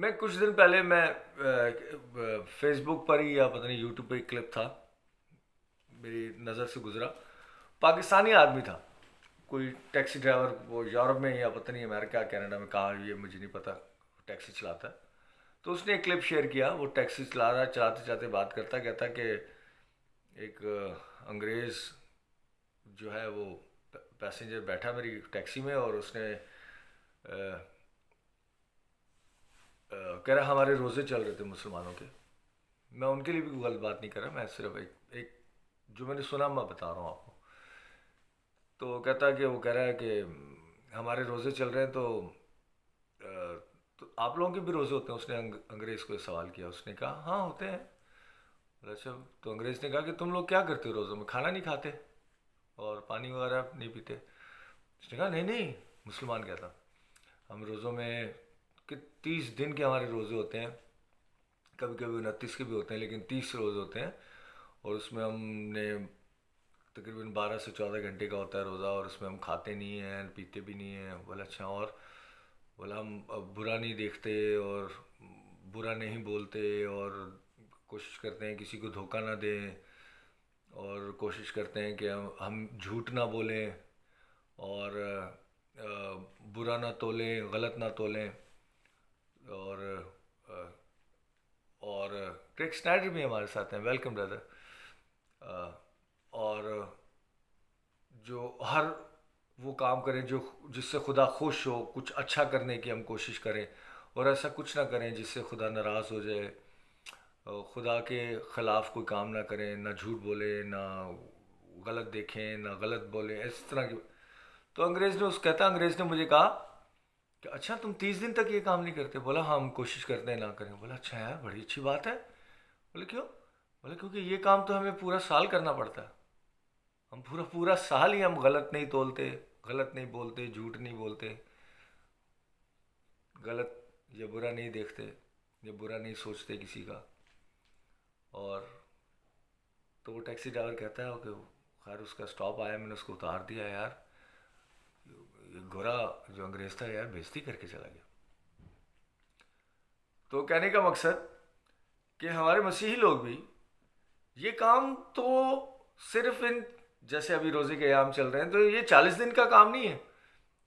میں کچھ دن پہلے میں فیس بک پر ہی یا پتہ نہیں یوٹیوب پہ ایک کلپ تھا میری نظر سے گزرا. پاکستانی آدمی تھا, کوئی ٹیکسی ڈرائیور, وہ یورپ میں یا پتہ نہیں امریکہ کینیڈا میں کہاں, یہ مجھے نہیں پتا, ٹیکسی چلاتا ہے. تو اس نے ایک کلپ شیئر کیا, وہ ٹیکسی چلا رہا, چلاتے چلاتے بات کرتا, کہتا کہ ایک انگریز جو ہے وہ پیسنجر بیٹھا میری ٹیکسی میں, اور اس نے کہہ رہا ہمارے روزے چل رہے تھے مسلمانوں کے. میں ان کے لیے بھی غلط بات نہیں کر رہا, میں صرف ایک جو میں نے سنا میں بتا رہا ہوں آپ کو. تو کہتا کہ وہ کہہ رہا ہے کہ ہمارے روزے چل رہے ہیں تو آپ لوگوں کے بھی روزے ہوتے ہیں. اس نے انگریز کو سوال کیا. اس نے کہا ہاں ہوتے ہیں. اچھا, تو انگریز نے کہا کہ تم لوگ کیا کرتے ہو روزوں میں, کھانا نہیں کھاتے اور پانی وغیرہ نہیں پیتے؟ اس نے کہا نہیں نہیں, مسلمان کہتا ہم روزوں میں کہ 30 دن کے ہمارے روزے ہوتے ہیں, کبھی کبھی 29 کے بھی ہوتے ہیں, لیکن 30 روزے ہوتے ہیں, اور اس میں ہم نے تقریباً 12 سے 14 گھنٹے کا ہوتا ہے روزہ, اور اس میں ہم کھاتے نہیں ہیں پیتے بھی نہیں ہیں. بولا اچھا, اور بولا ہم برا نہیں دیکھتے اور برا نہیں بولتے, اور کوشش کرتے ہیں کسی کو دھوکہ نہ دیں, اور کوشش کرتے ہیں کہ ہم جھوٹ نہ بولیں, اور برا نہ تولیں, غلط نہ تولیں. اور اور کریگ سنائڈر بھی ہمارے ساتھ ہیں, ویلکم بردر. اور جو ہر وہ کام کریں جو جس سے خدا خوش ہو, کچھ اچھا کرنے کی ہم کوشش کریں, اور ایسا کچھ نہ کریں جس سے خدا ناراض ہو جائے. خدا کے خلاف کوئی کام نہ کریں, نہ جھوٹ بولیں, نہ غلط دیکھیں, نہ غلط بولیں, اس طرح کی. تو انگریز نے مجھے کہا کہ اچھا تم 30 دن تک یہ کام نہیں کرتے؟ بولا ہاں ہم کوشش کرتے ہیں نہ کریں. بولا اچھا یار, بڑی اچھی بات ہے. بولے کیوں؟ بولا کیونکہ یہ کام تو ہمیں پورا سال کرنا پڑتا ہے, ہم پورا سال ہی ہم غلط نہیں تولتے, غلط نہیں بولتے, جھوٹ نہیں بولتے, غلط یا برا نہیں دیکھتے, یا برا نہیں سوچتے کسی کا. اور تو وہ ٹیکسی ڈرائیور کہتا ہے کہ خیر اس کا سٹاپ آیا, میں نے اس کو اتار دیا. یار یہ گورا جو انگریز تھا یار بےزتی کر کے چلا گیا. تو کہنے کا مقصد کہ ہمارے مسیحی لوگ بھی یہ کام تو صرف ان جیسے ابھی روزے کے ایام چل رہے ہیں, تو یہ 40 دن کا کام نہیں ہے,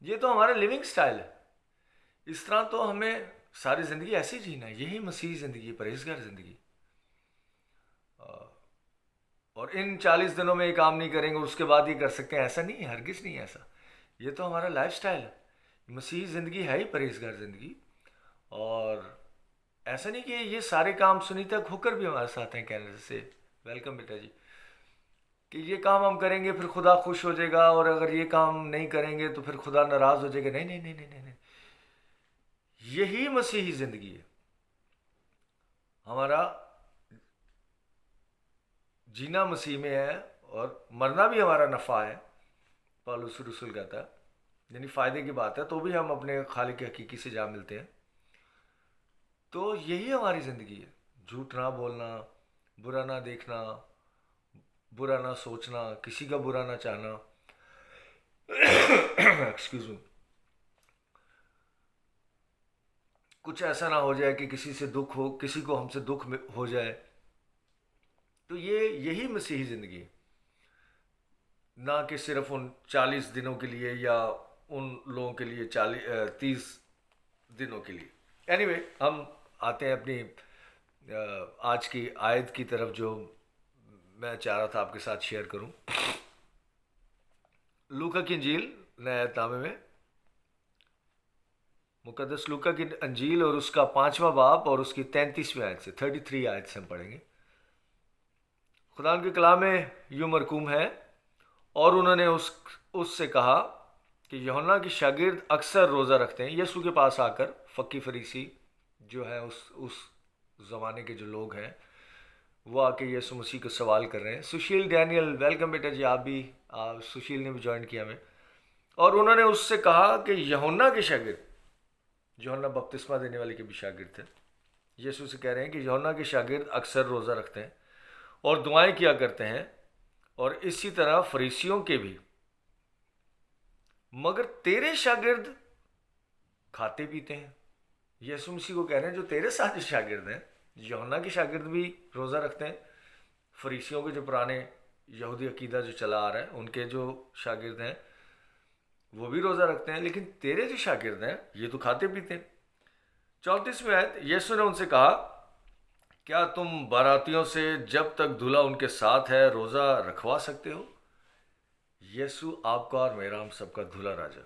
یہ تو ہمارا لیونگ سٹائل ہے. اس طرح تو ہمیں ساری زندگی ایسی جینا ہے, یہی مسیحی زندگی, پرہیزگار زندگی. اور ان 40 دنوں میں یہ کام نہیں کریں گے اور اس کے بعد یہ کر سکتے ہیں, ایسا نہیں ہے, ہرگز نہیں ہے ایسا. یہ تو ہمارا لائف سٹائل ہے. مسیحی زندگی ہے ہی پرہیزگار زندگی. اور ایسا نہیں کہ یہ سارے کام سنیتا کھوکر بھی ہمارے ساتھ ہیں کینیڈا سے, ویلکم بیٹا جی, کہ یہ کام ہم کریں گے پھر خدا خوش ہو جائے گا, اور اگر یہ کام نہیں کریں گے تو پھر خدا ناراض ہو جائے گا. نہیں نہیں نہیں نہیں نہیں, یہی مسیحی زندگی ہے. ہمارا جینا مسیح میں ہے اور مرنا بھی ہمارا نفع ہے, پالوس رسول کہتا ہے, یعنی فائدے کی بات ہے. تو بھی ہم اپنے خالق حقیقی سے جا ملتے ہیں. تو یہی ہماری زندگی ہے, جھوٹ نہ بولنا, برا نہ دیکھنا, برا نہ سوچنا, کسی کا برا نہ چاہنا. Excuse me. کچھ ایسا نہ ہو جائے کہ کسی سے دکھ ہو, کسی کو ہم سے دکھ ہو جائے. تو یہی مسیحی زندگی ہے, نہ کہ صرف ان 40 دنوں کے لیے یا ان لوگوں کے لیے 30 دنوں کے لیے. اینی وے, ہم آتے ہیں اپنی آج کی آیت کی طرف جو میں چاہ رہا تھا آپ کے ساتھ شیئر کروں. لوکا کی انجیل نئے عہد نامے میں, مقدس لوکا کی انجیل اور اس کا 5واں باب اور اس کی 33ویں آیت سے 33 آیت سے ہم پڑھیں گے. خدا کے کلام میں یوں مرقوم ہے, اور انہوں نے اس سے کہا کہ یوحنا کے شاگرد اکثر روزہ رکھتے ہیں. یسوع کے پاس آ کر فقی فریسی جو ہے اس زمانے کے جو لوگ ہیں وہ آ کے یسوع مسیح کو سوال کر رہے ہیں. سشیل ڈینیل, ویلکم بیٹا جی, آپ بھی سشیل نے بھی جوائن کیا ہمیں. اور انہوں نے اس سے کہا کہ یوحنا کے شاگرد, یوحنا بپتسمہ دینے والے کے بھی شاگرد تھے, یسوع سے کہہ رہے ہیں کہ یوحنا کے شاگرد اکثر روزہ رکھتے ہیں اور دعائیں کیا کرتے ہیں, اور اسی طرح فریسیوں کے بھی, مگر تیرے شاگرد کھاتے پیتے ہیں. یسوع مسیح کو کہہ رہے ہیں جو تیرے ساتھ جو شاگرد ہیں، یوحنا کے شاگرد بھی روزہ رکھتے ہیں، فریسیوں کے جو پرانے یہودی عقیدہ جو چلا آ رہا ہے ان کے جو شاگرد ہیں وہ بھی روزہ رکھتے ہیں، لیکن تیرے جو شاگرد ہیں یہ تو کھاتے پیتے ہیں۔ 34ویں آیت، یسوع نے ان سے کہا کیا تم باراتیوں سے جب تک دلہا ان کے ساتھ ہے روزہ رکھوا سکتے ہو؟ یسوع آپ کا اور میرا ہم سب کا دلہا راجا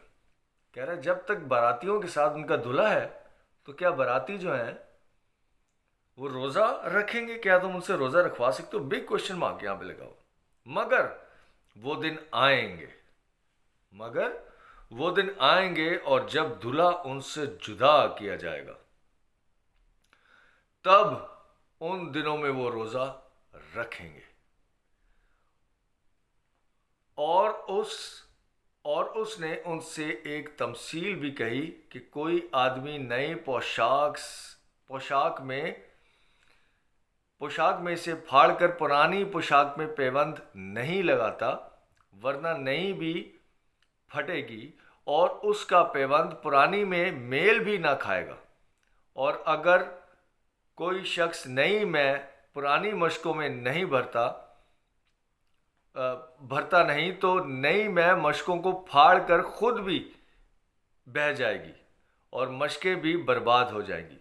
کہہ رہا ہے جب تک باراتیوں کے ساتھ ان کا دلہا ہے تو کیا باراتی جو ہیں وہ روزہ رکھیں گے؟ کیا تم ان سے روزہ رکھوا سکتے ہو؟ بگ کوشچن مارک یہاں پہ لگا ہو۔ مگر وہ دن آئیں گے، مگر وہ دن آئیں گے اور جب دلہا ان سے جدا کیا جائے گا تب ان دنوں میں وہ روزہ رکھیں گے۔ اور اس نے ان سے ایک تمثیل بھی کہی کہ کوئی آدمی نئی پوشاک میں سے پھاڑ کر پرانی پوشاک میں پیوند نہیں لگاتا، ورنہ نئی بھی پھٹے گی اور اس کا پیوند پرانی میں میل بھی نہ کھائے گا۔ اور اگر کوئی شخص نئی میں پرانی مشکوں میں نہیں بھرتا نہیں تو نئی میں مشکوں کو پھاڑ کر خود بھی بہہ جائے گی اور مشکیں بھی برباد ہو جائیں گی۔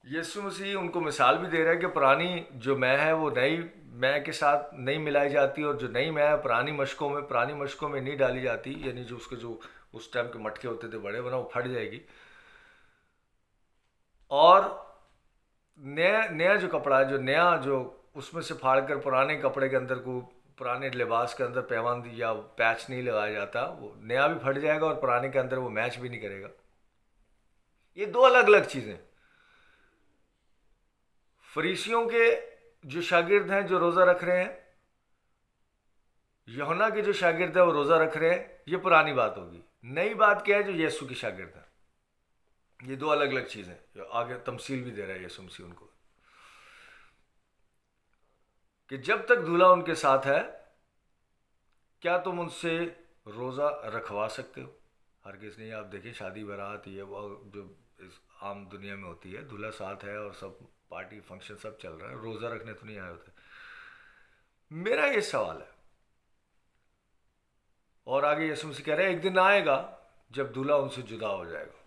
یسوع مسیح ان کو مثال بھی دے رہا ہے کہ پرانی جو میں ہے وہ نئی میں کے ساتھ نہیں ملائی جاتی، اور جو نئی میں ہے پرانی مشکوں میں نہیں ڈالی جاتی، یعنی جو اس ٹائم کے مٹکے ہوتے تھے بڑے، ورنہ وہ پھٹ جائے گی۔ اور نیا جو کپڑا ہے، جو اس میں سے پھاڑ کر پرانے کپڑے کے اندر کو پرانے لباس کے اندر پیوند یا پیچ نہیں لگایا جاتا، وہ نیا بھی پھٹ جائے گا اور پرانے کے اندر وہ میچ بھی نہیں کرے گا۔ یہ دو الگ الگ چیزیں۔ فریسیوں کے جو شاگرد ہیں جو روزہ رکھ رہے ہیں، یوحنا کے جو شاگرد ہیں وہ روزہ رکھ رہے ہیں، یہ پرانی بات ہوگی۔ نئی بات کیا ہے؟ جو یسوع کے شاگرد ہیں۔ یہ دو الگ الگ چیزیں، آگے تمثیل بھی دے رہا ہے یسوع مسیح ان کو کہ جب تک دلہا ان کے ساتھ ہے کیا تم ان سے روزہ رکھوا سکتے ہو؟ ہرگز نہیں۔ آپ دیکھیں شادی برات یہ وہ جو عام دنیا میں ہوتی ہے، دلہا ساتھ ہے اور سب پارٹی فنکشن سب چل رہا ہے، روزہ رکھنے تو نہیں آئے ہوتے۔ میرا یہ سوال ہے، اور آگے یسوع مسیح کہہ رہے ہیں ایک دن آئے گا جب دلہا ان سے جدا ہو جائے گا۔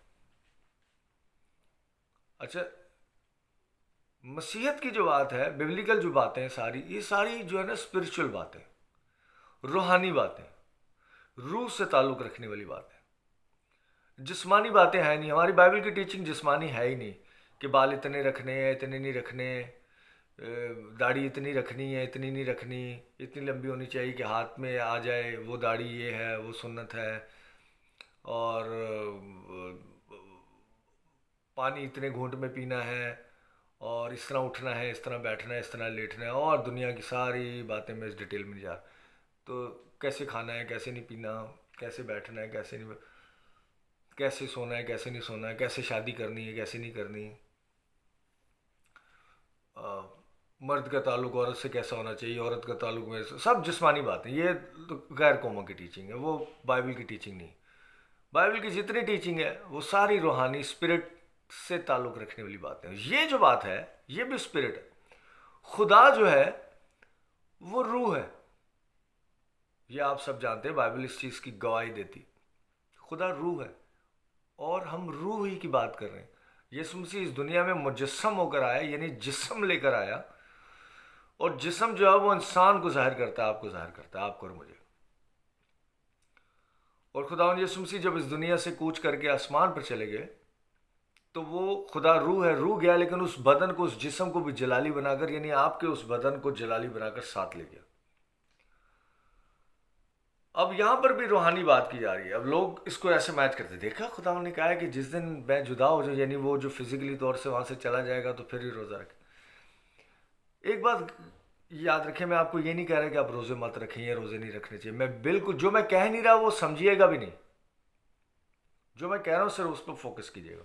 اچھا، مسیحیت کی جو بات ہے، بیبلیکل جو باتیں ہیں ساری، یہ ساری جو ہے نا اسپرچل باتیں، روحانی باتیں، روح سے تعلق رکھنے والی باتیں، جسمانی باتیں ہیں نہیں۔ ہماری بائبل کی ٹیچنگ جسمانی ہے ہی نہیں کہ بال اتنے رکھنے ہیں، اتنے نہیں رکھنے، داڑھی اتنی رکھنی ہے، اتنی نہیں رکھنی، اتنی لمبی ہونی چاہیے کہ ہاتھ میں آ جائے، وہ داڑھی یہ ہے، وہ سنت ہے، اور پانی اتنے گھونٹ میں پینا ہے، اور اس طرح اٹھنا ہے، اس طرح بیٹھنا ہے، اس طرح لیٹنا ہے، اور دنیا کی ساری باتیں میں اس ڈیٹیل میں نہیں جا رہا۔ تو کیسے کھانا ہے، کیسے نہیں پینا، کیسے بیٹھنا ہے، کیسے سونا ہے، کیسے نہیں سونا ہے، کیسے شادی کرنی ہے، کیسے نہیں کرنی، مرد کا تعلق عورت سے کیسا ہونا چاہیے، عورت کا تعلق میں، سب جسمانی باتیں۔ یہ تو غیر قوموں کی ٹیچنگ ہے، وہ بائبل کی ٹیچنگ نہیں۔ بائبل کی جتنی ٹیچنگ ہے وہ ساری روحانی اسپرٹ سے تعلق رکھنے والی باتیں۔ یہ جو بات ہے یہ بھی اسپرٹ ہے۔ خدا جو ہے وہ روح ہے، یہ آپ سب جانتے ہیں، بائبل اس چیز کی گواہی دیتی۔ خدا روح ہے اور ہم روح ہی کی بات کر رہے ہیں۔ یسوع مسیح اس دنیا میں مجسم ہو کر آیا، یعنی جسم لے کر آیا، اور جسم جو ہے وہ انسان کو ظاہر کرتا ہے، آپ کو ظاہر کرتا ہے، آپ کو اور مجھے۔ اور خداوند یسوع مسیح جب اس دنیا سے کوچ کر کے آسمان پر چلے گئے تو وہ خدا روح ہے، روح گیا لیکن اس بدن کو، اس جسم کو بھی جلالی بنا کر، یعنی آپ کے اس بدن کو جلالی بنا کر ساتھ لے گیا۔ اب یہاں پر بھی روحانی بات کی جا رہی ہے۔ اب لوگ اس کو ایسے میچ کرتے، دیکھا خداوند نے کہا ہے کہ جس دن میں جدا ہو جاؤں، یعنی وہ جو فزیکلی طور سے وہاں سے چلا جائے گا تو پھر ہی روزہ رکھے۔ ایک بات یاد رکھیں، میں آپ کو یہ نہیں کہہ رہا کہ آپ روزے مت رکھیں یا روزے نہیں رکھنے چاہیے۔ میں بالکل جو میں کہہ نہیں رہا وہ سمجھیے گا بھی نہیں، جو میں کہہ رہا ہوں صرف اس پر فوکس کیجیے گا۔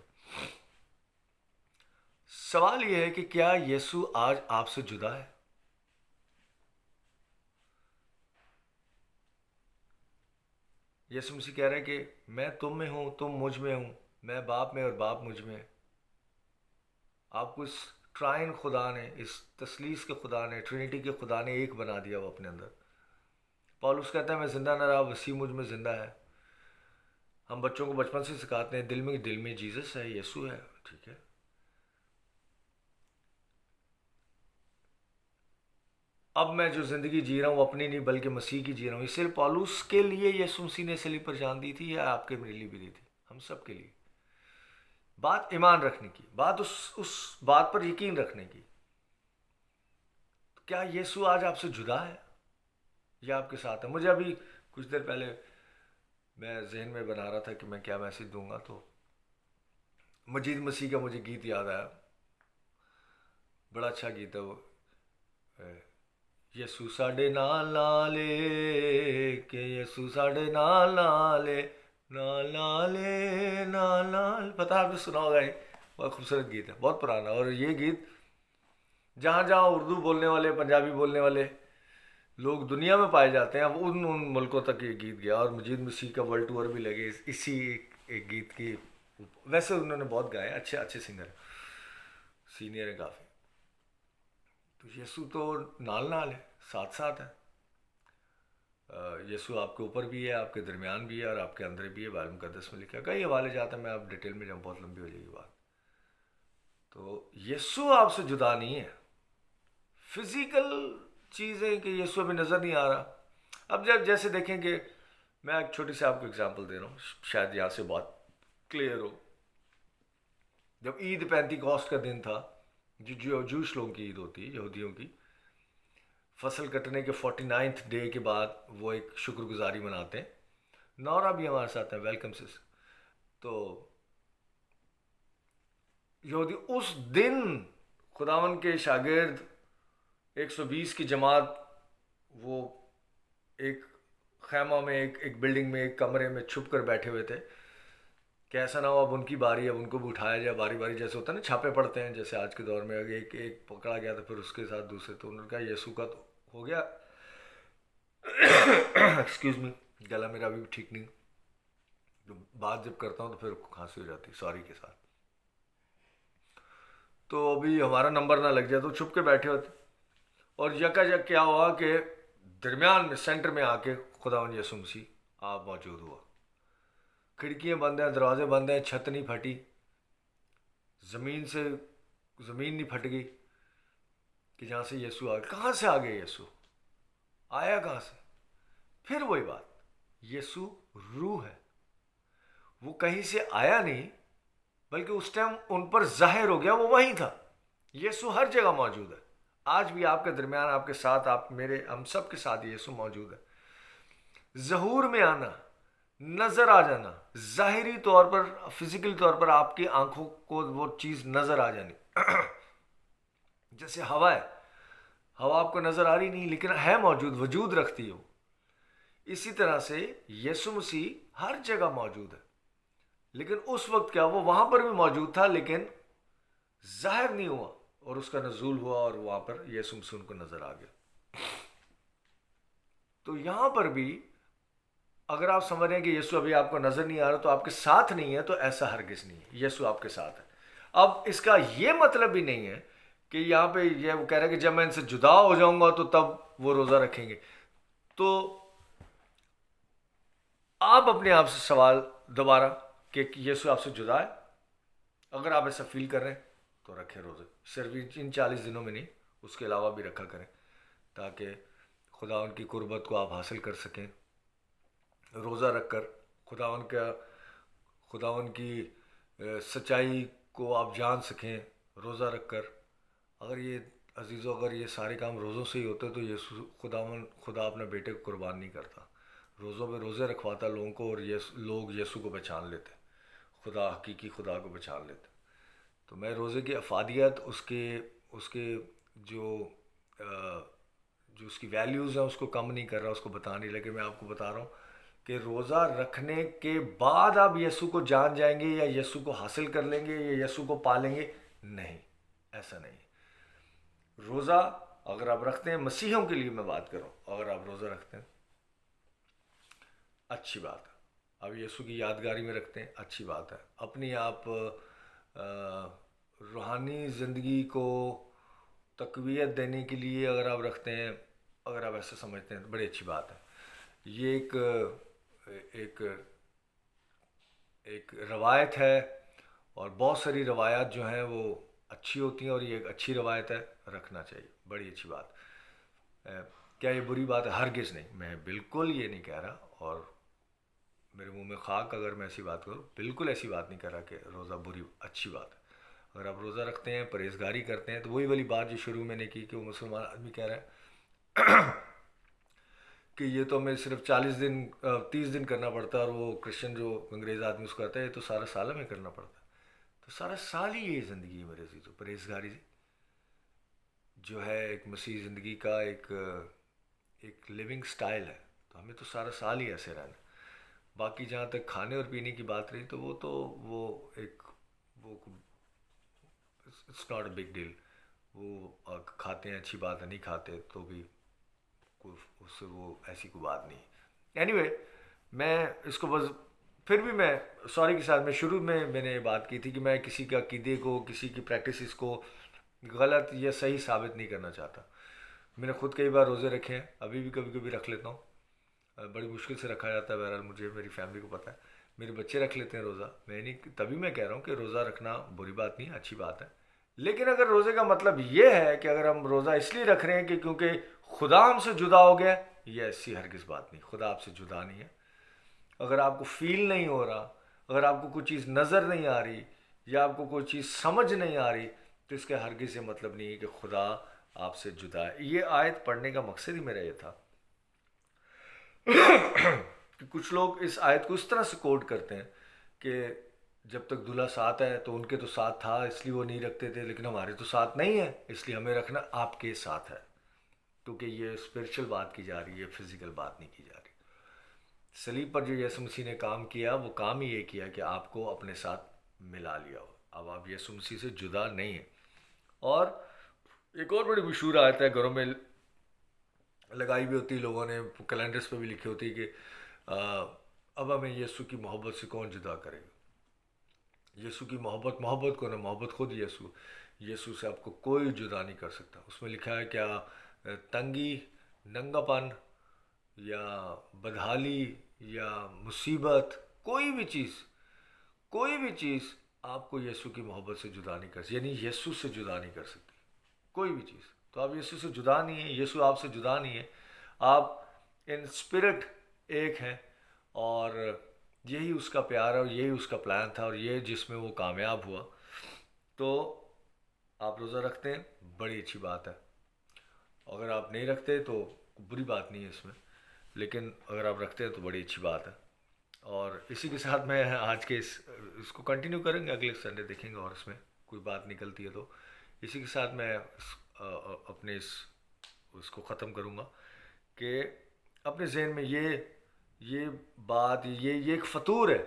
سوال یہ ہے کہ کیا یسوع آج آپ سے جدا ہے؟ یسوع مسیح کہہ رہے ہیں کہ میں تم میں ہوں، تم مجھ میں ہوں، میں باپ میں اور باپ مجھ میں. آپ کو اس ٹرائن خدا نے، اس تثلیث کے خدا نے، ٹرینٹی کے خدا نے ایک بنا دیا وہ اپنے اندر. پالوس کہتا ہے میں زندہ نہ رہا، مسیح مجھ میں زندہ ہے. ہم بچوں کو بچپن سے سکھاتے ہیں دل میں جیزس ہے، یسوع ہے. ٹھیک ہے. اب میں جو زندگی جی رہا ہوں وہ اپنی نہیں بلکہ مسیح کی جی رہا ہوں. اس لیے پالوس کے لیے یسوع مسیح نے صلیب پر جان دی تھی، یا آپ کے میرے لیے بھی دی تھی، ہم سب کے لیے. بات ایمان رکھنے کی، بات اس بات پر یقین رکھنے کی. کیا یسوع آج آپ سے جدا ہے یا آپ کے ساتھ ہے؟ مجھے ابھی کچھ دیر پہلے میں ذہن میں بنا رہا تھا کہ میں کیا میسج دوں گا، تو مجید مسیح کا مجھے گیت یاد آیا. بڑا اچھا گیت ہے وہ، یسوع ساڈے نال نالے، کہ یسوع ساڈے نال نالے، نال نالے نال نال. پتہ آپ نے سنا ہوگا، یہ بہت خوبصورت گیت ہے، بہت پرانا. اور یہ گیت جہاں جہاں اردو بولنے والے، پنجابی بولنے والے لوگ دنیا میں پائے جاتے ہیں، اب ان ملکوں تک یہ گیت گیا. اور مجید مسیح کا ورلڈ ٹور بھی لگے اسی ایک گیت کی. ویسے انہوں نے بہت گائے، اچھے سنگر، سینئر ہیں کافی. تو یسوع تو نال نال ہے، ساتھ ساتھ ہے. یسوع آپ کے اوپر بھی ہے، آپ کے درمیان بھی ہے، اور آپ کے اندر بھی ہے. بائبل مقدس میں لکھا ہے. کئی حوالے جاتا ہے، میں اب ڈیٹیل میں جاؤں بہت لمبی ہو جائے گی بات. تو یسوع آپ سے جدا نہیں ہے. فزیکل چیزیں کہ یسوع ابھی نظر نہیں آ رہا. اب جب جیسے دیکھیں کہ میں ایک چھوٹی سی آپ کو اگزامپل دے رہا ہوں، شاید یہاں سے بات کلیئر ہو. جب عید پینتی کوسٹ کا دن تھا، جو جوش لوگوں کی عید ہوتی ہے، یہودیوں کی، فصل کٹنے کے 49 ڈے کے بعد وہ ایک شکر گزاری مناتے ہیں. نورا بھی ہمارے ساتھ ہیں، ویلکم سس. تو یہودی اس دن خداون کے شاگرد 120 کی جماعت وہ ایک خیمہ میں، ایک بلڈنگ میں، ایک کمرے میں چھپ کر بیٹھے ہوئے تھے کہ ایسا نہ ہو اب ان کی باری ہے، اب ان کو بھی اٹھایا جائے باری باری. جیسے ہوتا ہے نا چھاپے پڑتے ہیں، جیسے آج کے دور میں ایک پکڑا گیا تو پھر اس کے ساتھ دوسرے. تو انہوں نے کہا یسوع کا تو ہو گیا. ایکسکیوز می، گلا میرا ابھی بھی ٹھیک نہیں. تو بات جب کرتا ہوں تو پھر کھانسی ہو جاتی، سوری کے ساتھ. تو ابھی ہمارا نمبر نہ لگ جائے، تو چھپ کے بیٹھے ہوتے. اور یکا یک کیا ہوا کہ درمیان میں، سینٹر میں آ کے خداوند یسوع مسیح آپ موجود ہوا. کھڑکیاں بند ہیں، دروازے بند ہیں، چھت نہیں پھٹی، زمین نہیں پھٹ گئی کہ جہاں سے یسوع آ گیا. کہاں سے آ گیا یسوع؟ آیا کہاں سے؟ پھر وہی بات، یسوع روح ہے. وہ کہیں سے آیا نہیں، بلکہ اس ٹائم ان پر ظاہر ہو گیا، وہ وہیں تھا. یسوع ہر جگہ موجود ہے. آج بھی آپ کے درمیان، آپ کے ساتھ، آپ میرے، ہم سب کے ساتھ یسوع موجود ہے. ظہور میں آنا، نظر آ جانا، ظاہری طور پر، فزیکل طور پر آپ کی آنکھوں کو وہ چیز نظر آ جانی. جیسے ہوا ہے، ہوا آپ کو نظر آ رہی نہیں لیکن ہے موجود، وجود رکھتی ہے وہ. اسی طرح سے یسوع مسیح ہر جگہ موجود ہے. لیکن اس وقت کیا، وہ وہاں پر بھی موجود تھا لیکن ظاہر نہیں ہوا، اور اس کا نزول ہوا اور وہاں پر یسوع مسیح ان کو نظر آ گیا. تو یہاں پر بھی اگر آپ سمجھ رہے ہیں کہ یسوع ابھی آپ کو نظر نہیں آ رہا تو آپ کے ساتھ نہیں ہے، تو ایسا ہرگز نہیں ہے. یسوع آپ کے ساتھ ہے. اب اس کا یہ مطلب بھی نہیں ہے کہ یہاں پہ یہ وہ کہہ رہے ہیں کہ جب میں ان سے جدا ہو جاؤں گا تو تب وہ روزہ رکھیں گے. تو آپ اپنے آپ سے سوال دوبارہ کہ یسوع آپ سے جدا ہے. اگر آپ ایسا فیل کر رہے ہیں تو رکھیں روزے، صرف ان 40 دنوں میں نہیں، اس کے علاوہ بھی رکھا کریں تاکہ خدا ان کی قربت کو آپ حاصل کر سکیں. روزہ رکھ کر خداوند کی سچائی کو آپ جان سکیں. روزہ رکھ کر، اگر یہ عزیزو، اگر یہ سارے کام روزوں سے ہی ہوتے تو خدا اپنے بیٹے کو قربان نہیں کرتا. روزوں پہ روزے رکھواتا لوگوں کو، اور لوگ یسوع کو پہچان لیتے، خدا، حقیقی خدا کو پہچان لیتے. تو میں روزے کی افادیت، اس کے جو اس کی ویلیوز ہیں اس کو کم نہیں کر رہا، اس کو بتا نہیں. لیکن میں آپ کو بتا رہا ہوں کہ روزہ رکھنے کے بعد آپ یسوع کو جان جائیں گے یا یسوع کو حاصل کر لیں گے یا یسوع کو پالیں گے، نہیں، ایسا نہیں. روزہ اگر آپ رکھتے ہیں، مسیحیوں کے لیے میں بات کر رہا ہوں، اگر آپ روزہ رکھتے ہیں اچھی بات ہے. آپ یسوع کی یادگاری میں رکھتے ہیں، اچھی بات ہے. اپنی آپ روحانی زندگی کو تقویت دینے کے لیے اگر آپ رکھتے ہیں، اگر آپ ایسے سمجھتے ہیں تو بڑی اچھی بات ہے. یہ ایک ایک روایت ہے، اور بہت ساری روایات جو ہیں وہ اچھی ہوتی ہیں، اور یہ ایک اچھی روایت ہے، رکھنا چاہیے، بڑی اچھی بات. کیا یہ بری بات ہے؟ ہرگز نہیں، میں بالکل یہ نہیں کہہ رہا، اور میرے منہ میں خاک اگر میں ایسی بات کروں، بالکل ایسی بات نہیں کر رہا کہ روزہ بری، اچھی بات ہے. اگر آپ روزہ رکھتے ہیں، پرہیزگاری کرتے ہیں، تو وہی والی بات جو شروع میں نے کی کہ وہ مسلمان آدمی کہہ رہا ہے کہ یہ تو ہمیں صرف 40 دن 30 دن کرنا پڑتا ہے، اور وہ کرسچن جو انگریز آدمی اس کو کہتا ہے یہ تو سارا سال میں کرنا پڑتا ہے. تو سارا سال ہی یہ زندگی ہے میرے عزیزو. پرہیزگاری جو ہے ایک مسیحی زندگی کا ایک لیونگ سٹائل ہے، تو ہمیں تو سارا سال ہی ایسے رہنا. باقی جہاں تک کھانے اور پینے کی بات رہی، تو وہ ایک وہ it's not a big deal. وہ کھاتے ہیں، اچھی بات ہے، نہیں کھاتے تو بھی کوئی اس سے وہ ایسی کوئی بات نہیں. اینی وے، میں اس کو بس پھر بھی میں سوری کے ساتھ، میں شروع میں نے یہ بات کی تھی کہ میں کسی کے عقیدے کو، کسی کی پریکٹسز کو غلط یا صحیح ثابت نہیں کرنا چاہتا. میں نے خود کئی بار روزے رکھے ہیں، ابھی بھی کبھی کبھی رکھ لیتا ہوں. بڑی مشکل سے رکھا جاتا ہے، بہرحال مجھے، میری فیملی کو پتہ ہے. میرے بچے رکھ لیتے ہیں روزہ، میں نہیں، تبھی میں کہہ رہا ہوں کہ روزہ رکھنا بری بات نہیں، اچھی بات ہے. لیکن اگر روزے کا مطلب یہ ہے کہ اگر ہم روزہ اس لیے رکھ رہے ہیں کہ کیونکہ خدا ہم سے جدا ہو گیا، یہ ایسی ہرگز بات نہیں. خدا آپ سے جدا نہیں ہے. اگر آپ کو فیل نہیں ہو رہا، اگر آپ کو کوئی چیز نظر نہیں آ رہی، یا آپ کو کوئی چیز سمجھ نہیں آ رہی، تو اس کا ہرگز یہ مطلب نہیں ہے کہ خدا آپ سے جدا ہے. یہ آیت پڑھنے کا مقصد ہی میرا یہ تھا کہ کچھ لوگ اس آیت کو اس طرح سے کوٹ کرتے ہیں کہ جب تک دلہا ساتھ ہے تو ان کے تو ساتھ تھا اس لیے وہ نہیں رکھتے تھے، لیکن ہمارے تو ساتھ نہیں ہے اس لیے ہمیں رکھنا آپ کے ساتھ ہے. کیونکہ یہ اسپرچل بات کی جا رہی ہے، فزیکل بات نہیں کی جا رہی. صلیب پر جو یسوع مسیح نے کام کیا، وہ کام ہی یہ کیا کہ آپ کو اپنے ساتھ ملا لیا ہو. اب آپ یسوع مسیح سے جدا نہیں ہیں. اور ایک اور بڑی مشہور آیت ہے، گھروں میں لگائی بھی ہوتی، لوگوں نے کیلنڈرز پہ بھی لکھی ہوتی کہ اب ہمیں یسوع کی محبت سے کون جدا کرے گا. یسوع کی محبت کو نا، محبت خود یسوع سے آپ کو کوئی جدا نہیں کر سکتا. اس میں لکھا ہے کیا تنگی، ننگا پن، یا بدحالی، یا مصیبت، کوئی بھی چیز آپ کو یسوع کی محبت سے جدا نہیں کر سکتی، یعنی یسوع سے جدا نہیں کر سکتی کوئی بھی چیز. تو آپ یسوع سے جدا نہیں ہیں، یسوع آپ سے جدا نہیں ہے. آپ ان اسپرٹ ایک ہیں، اور یہی اس کا پیار ہے، اور یہی اس کا پلان تھا، اور یہ جس میں وہ کامیاب ہوا. تو آپ روزہ رکھتے ہیں، بڑی اچھی بات ہے. اگر آپ نہیں رکھتے تو بری بات نہیں ہے اس میں، لیکن اگر آپ رکھتے ہیں تو بڑی اچھی بات ہے. اور اسی کے ساتھ میں آج کے اس کو کنٹینیو کریں گے، اگلے سنڈے دیکھیں گے، اور اس میں کوئی بات نکلتی ہے تو اسی کے ساتھ میں اپنے اس کو ختم کروں گا کہ اپنے ذہن میں یہ بات، یہ ایک فطور ہے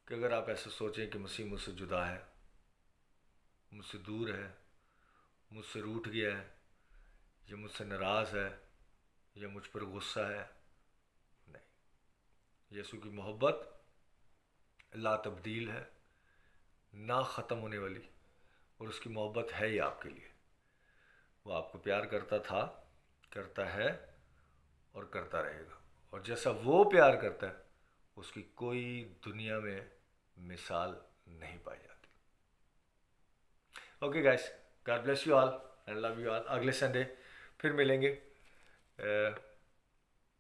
کہ اگر آپ ایسے سوچیں کہ مسیح مجھ سے جدا ہے، مجھ سے دور ہے، مجھ سے روٹھ گیا ہے، یا مجھ سے ناراض ہے، یا مجھ پر غصہ ہے، نہیں. یسوع کی محبت لا تبدیل ہے، نہ ختم ہونے والی، اور اس کی محبت ہے ہی آپ کے لیے. وہ آپ کو پیار کرتا تھا، کرتا ہے، اور کرتا رہے گا. اور جیسا وہ پیار کرتا ہے اس کی کوئی دنیا میں مثال نہیں پائی جاتی. Okay guys, God bless you all and love you all. اگلے سنڈے پھر ملیں گے.